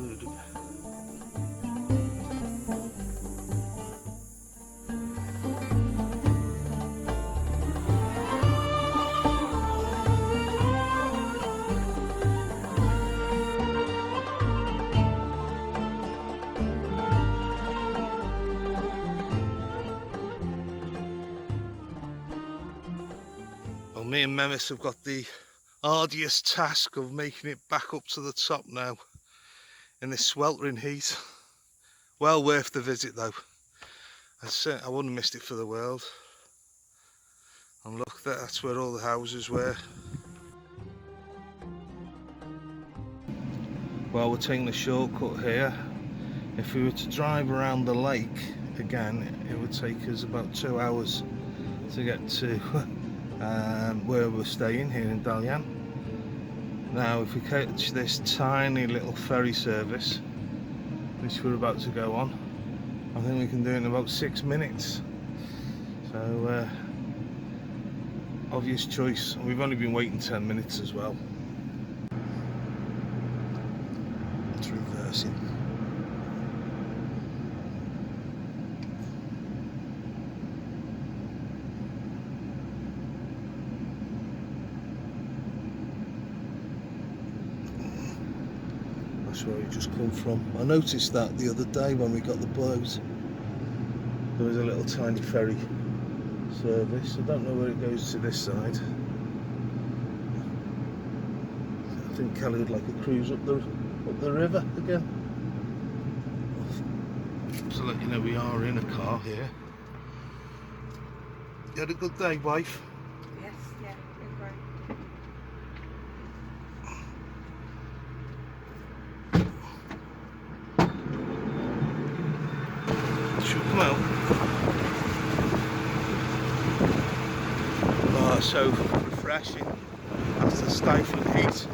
well, me and Memis have got the arduous task of making it back up to the top now in this sweltering heat. Well worth the visit though. I wouldn't have missed it for the world. And look, that's where all the houses were. Well, we're taking a shortcut here. If we were to drive around the lake again, it would take us about 2 hours to get to where we're staying here in Dalyan. Now, if we catch this tiny little ferry service, which we're about to go on, I think we can do it in about 6 minutes. So, obvious choice. We've only been waiting 10 minutes as well. It's reversing. That's where we just come from. I noticed that the other day when we got the boat. There was a little tiny ferry service. I don't know where it goes to this side. I think Kelly would like a cruise up the river again. So let you know we are in a car here. You had a good day, wife? Yes, yeah, been great. Should come out. Oh, so refreshing. That's the stifling heat.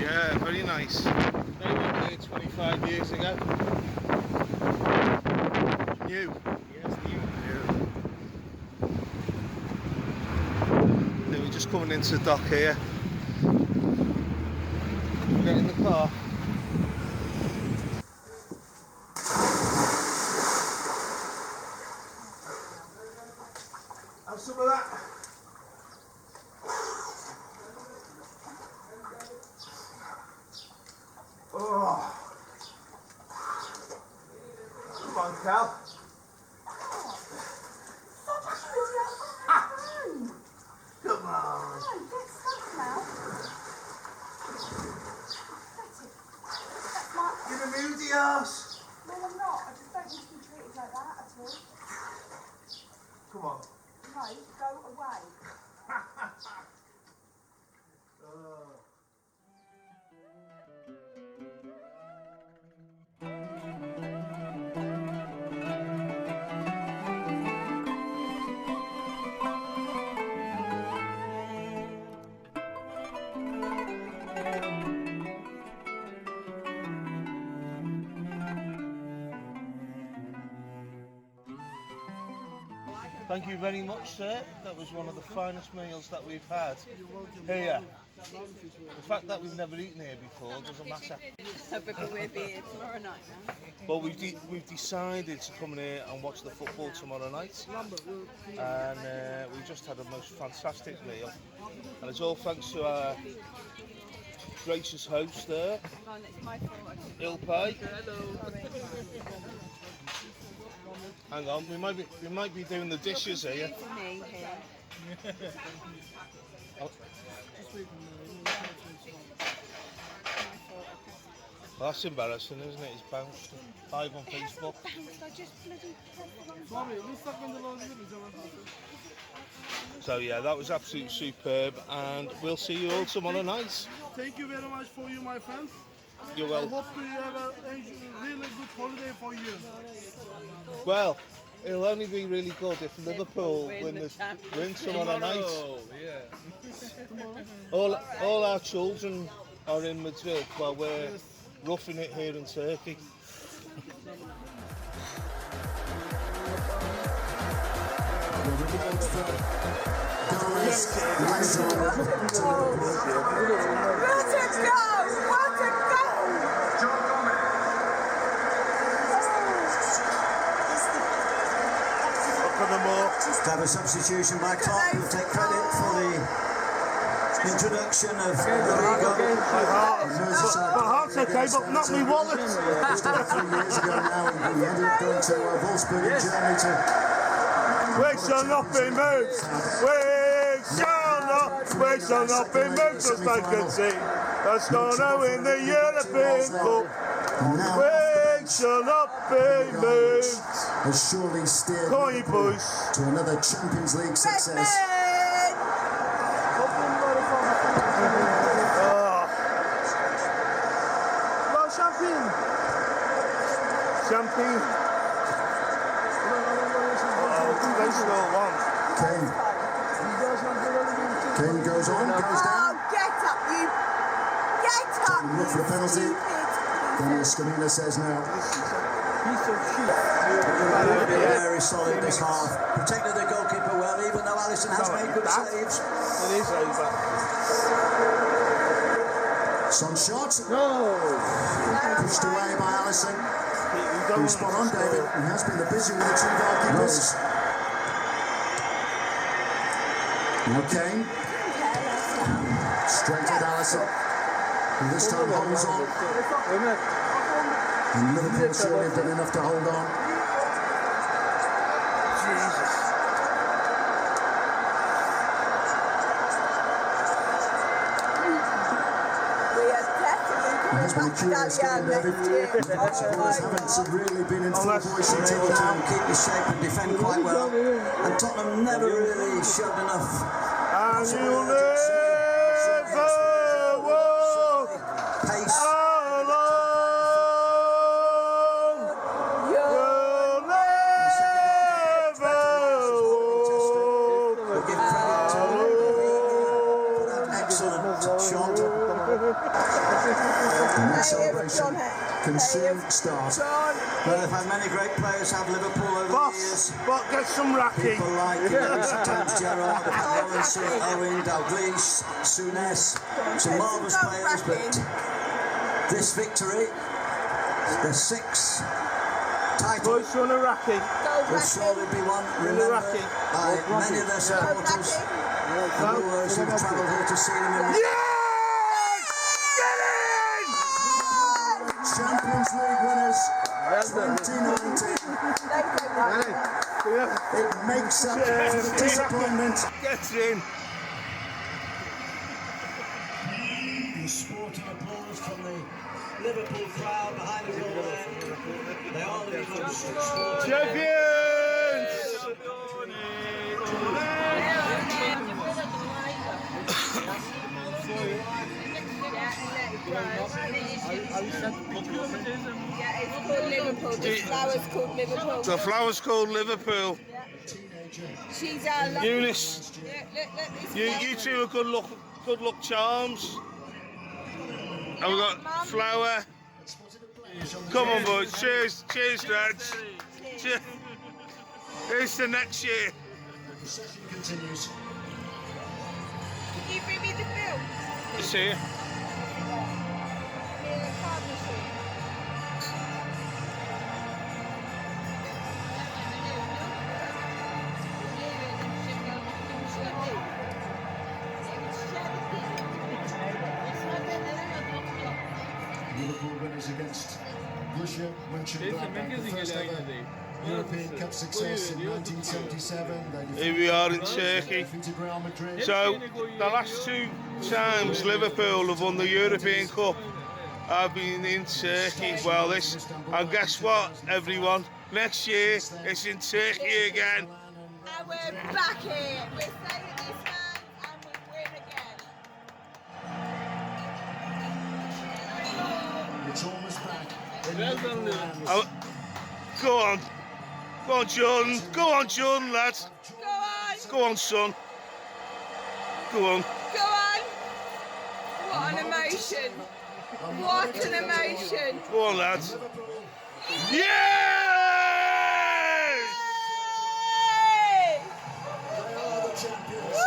Yeah, very nice. They went here 25 years ago. New. Yes, new. Yeah. Then we're just coming into the dock here. We'll get in the car. Have some of that. Oh. Come on, Cal. Come on. You're a moody ass. No, I'm not. I just don't want to be treated like that at all. Come on. No, go away. Thank you very much, sir. That was one of the finest meals that we've had here. The fact that we've never eaten here before doesn't matter. Because we'll be here tomorrow night now. But we've decided to come in here and watch the football tomorrow night, and we just had a most fantastic meal. And it's all thanks to our gracious host there, Hang on, it's my fault. Alpay. Hang on, we might be doing the dishes here. Confusing me here. Well, that's embarrassing, isn't it? He's bounced. Live on Facebook. Bounced, I just bloody So yeah, that was absolutely superb, and we'll see you all tomorrow night. Thank you very much for you, my friends. You're I welcome. hope you have a really good holiday for you. Well, it'll only be really good if Liverpool win tomorrow night. Yeah. All our children are in Madrid while we're roughing it here in Turkey. To have a substitution by Clark, who'll take credit for the introduction of Rodrigo. My heart's okay, but not my wallet. Just over 3 years ago now, he ended up going to Wolfsburg in Germany to... We shall not be moved. We shall not be moved, just like I can see. That's gonna win the European Cup. We shall not be moved. has surely steered Come on, you Liverpool boys. to another Champions League success. Well, champagne. Champagne. They still won. Kane goes on, goes down. Get up, you! Get up! Look for the penalty. Daniel Scamilla says now. Very solid this half. Protected the goalkeeper well, even though Alisson has made good saves. It is over. Son shot. No. Pushed away by Alisson. Who's spot on, David. He has been the busy with the two goalkeepers. Now Kane. Straight at Alisson. And this time holds on. And Liverpool surely have done enough to hold on. Jesus. We are definitely It has been a curious game, David. Liverpool supporters haven't really been in full voice until now. Keep the shape and defend quite well. And Tottenham never really showed enough. And you'll never walk Pace. alone. You'll never walk We'll give credit to him for that excellent shot. And that celebration can soon start. Well, they've had many great players have Liverpool over the years. But get some racky. People like recent times Gerrard, they've had Lawrence, Owen, Dalglish, Souness, some marvellous players, but this victory, the sixth title, Boys on a racky. will surely be one remembered by many of their supporters and viewers who've travelled here to see them in Yes! Get in! Champions League winners 2019. It makes up for the disappointment. Get in. The sporting applause from the Liverpool crowd behind the goal there. They are the most sporting. Champions! Yeah, it's called Liverpool. The flower's called Liverpool. The flower's called Liverpool. She's our lucky. Eunice, Look, you two are good luck charms. And we've got Flower. Come on, boys. Cheers, lads. Cheers. Here's the next year. The session continues. Can you bring me the bill? You see? Liverpool winners against Borussia Mönchengladbach, the first ever European Cup success in 1977. Here we are in Turkey. Defeated Real Madrid. So, the last two times Liverpool have won the European Cup I've been in Turkey. Well, and guess what, everyone? Next year it's in Turkey again. And we're back here. We're staying this man and we win again. It's almost back. Well done, Lou. Go on, John. Go on, John, lad. Go on. Go on, son. Go on. Go on. What an emotion. What an emotion. Go on, lads. Yes! Yay! They are the champions.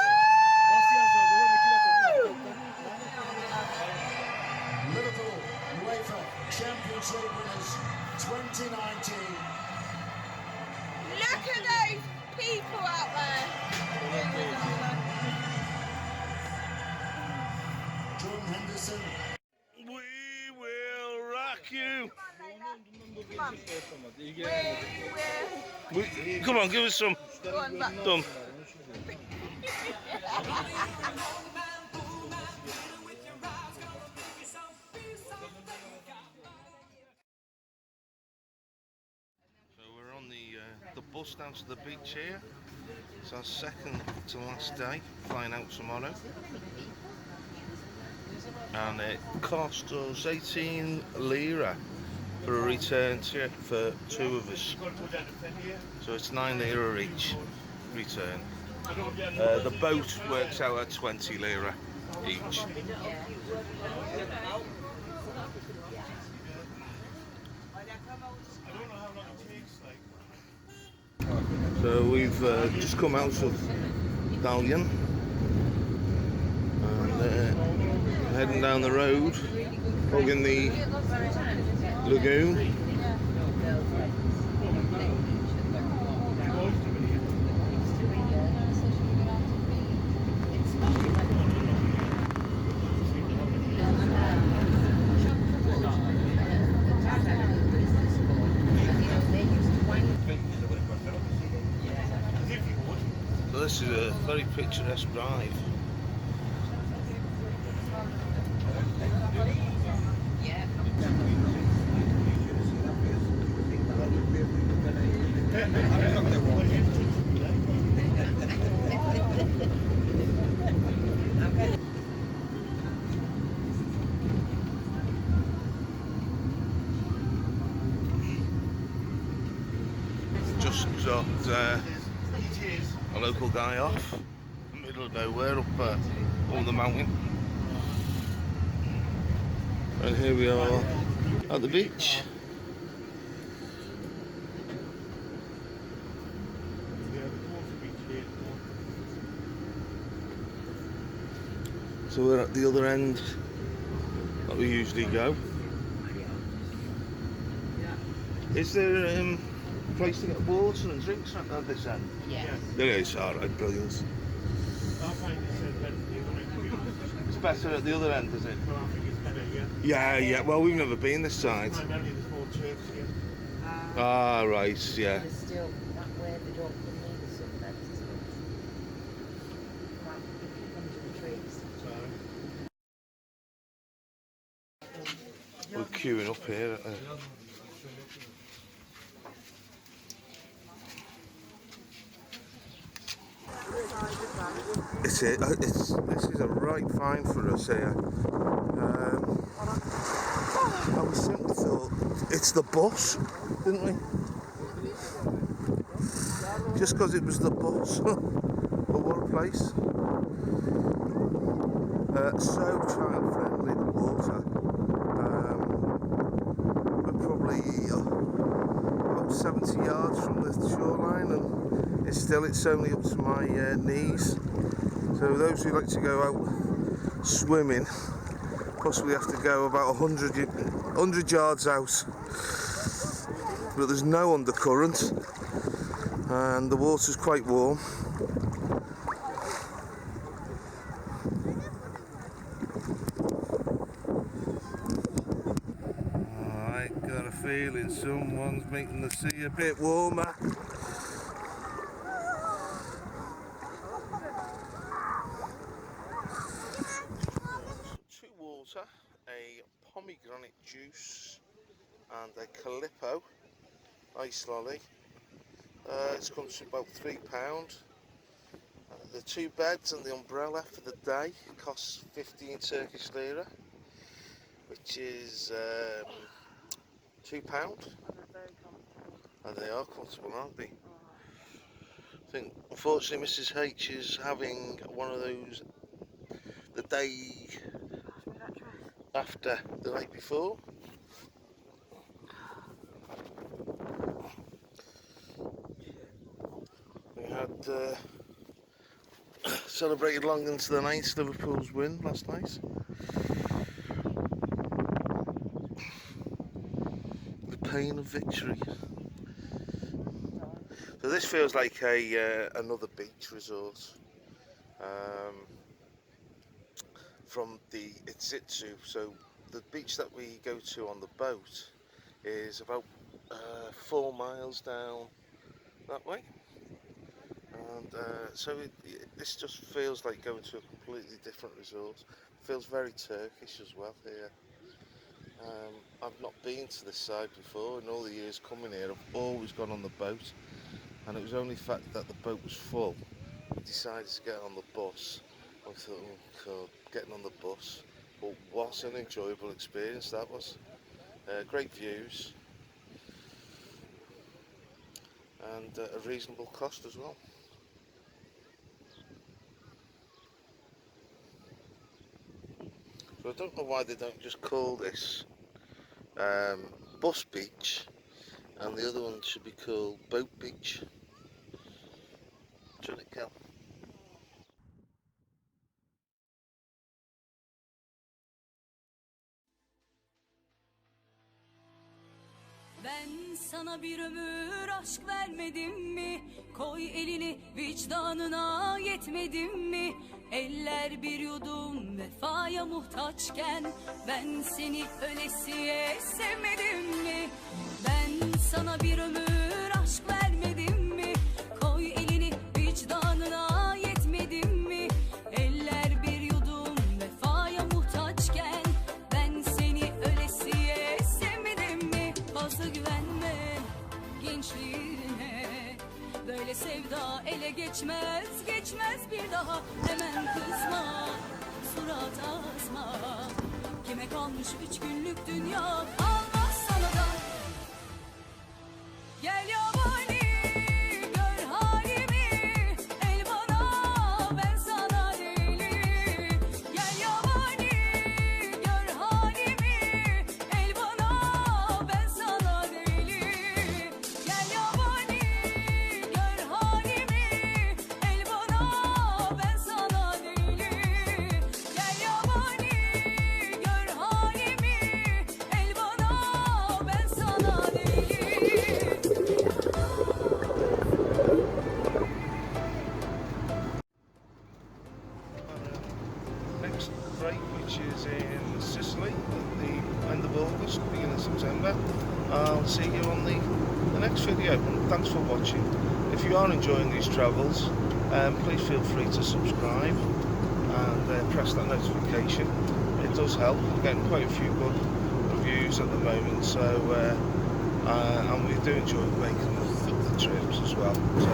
Liverpool UEFA Champions League winners 2019. Look at those people out there. Jordan Henderson. We will rock you. Come on, give us some. Go on, back. Done. So we're on the bus down to the beach here. It's our second to last day, flying out tomorrow. And it cost us 18 lira for a return ticket for two of us. So it's 9 lira each return. The boat works out at 20 lira each. So we've just come out of Dalyan and heading down the road, following the lagoon. So this is a very picturesque drive. Just dropped a local guy off in the middle of nowhere up on the mountain. And here we are at the beach. So we're at the other end that we usually go. Is there a place to get water and drinks at this end? Yes. There is, alright, brilliant. It's better at the other end, is it? Yeah, well we've never been this side. Ah, right, yeah. There's still that way they don't come near the sunbeds, isn't it? Like under the trees. We're queuing up here. This is a right find for us here. And we simply thought it's the bus, didn't we? Just because it was the bus. But what a place. So child friendly, the water. We're probably about 70 yards from the shoreline and it's only up to my knees. So those who like to go out swimming possibly have to go about 100 yards out. But there's no undercurrent and the water's quite warm. I got a feeling someone's making the sea a bit warmer. A pomegranate juice and a Calippo ice lolly. It's come to about £3. The 2 beds and the umbrella for the day costs 15 Turkish lira, which is £2. And they are comfortable, aren't they? I think, unfortunately, Mrs H is having one of those the day after the night before. We had celebrated long into the night Liverpool's win last night. The pain of victory. So this feels like another beach resort from the Iztusu. So the beach that we go to on the boat is about 4 miles down that way. And so this just feels like going to a completely different resort. It feels very Turkish as well here. I've not been to this side before. In all the years coming here, I've always gone on the boat, and it was only the fact that the boat was full we decided to get on the bus. I thought, oh God, getting on the bus, but what an enjoyable experience that was. Great views and a reasonable cost as well. So I don't know why they don't just call this Bus Beach, and the other one should be called Boat Beach. Shouldn't it, Kel? Ben sana bir ömür aşk vermedim mi? Koy elini vicdanına yetmedim mi? Eller bir yudum vefaya muhtaçken ben seni ölesiye sevmedim mi? Ben sana bir ömür aşk vermedim mi? Koy elini vicdanına yetmedim mi? Eller bir yudum vefaya muhtaçken ben seni ölesiye sevmedim mi? Fazla güvenme gençliğine, böyle sevda ele geçmez, geçmez bir daha. Hemen kızma, surat asma, kime kalmış 3 günlük dünya, almaz sana da. Gel yabani, gör halimi, el bana, ben sana deli. Gel yabani, gör halimi, el bana, ben sana deli. Gel yabani, gör halimi, el bana, ben sana deli. Gel yabani, gör halimi, el bana, ben sana deli. Next break, which is in Sicily at the end of August, beginning of September. I'll see you on the next video, and thanks for watching. If you are enjoying these travels, please feel free to subscribe and press that notification. It does help. We're getting quite a few good reviews at the moment, so and we do enjoy making the trips as well. So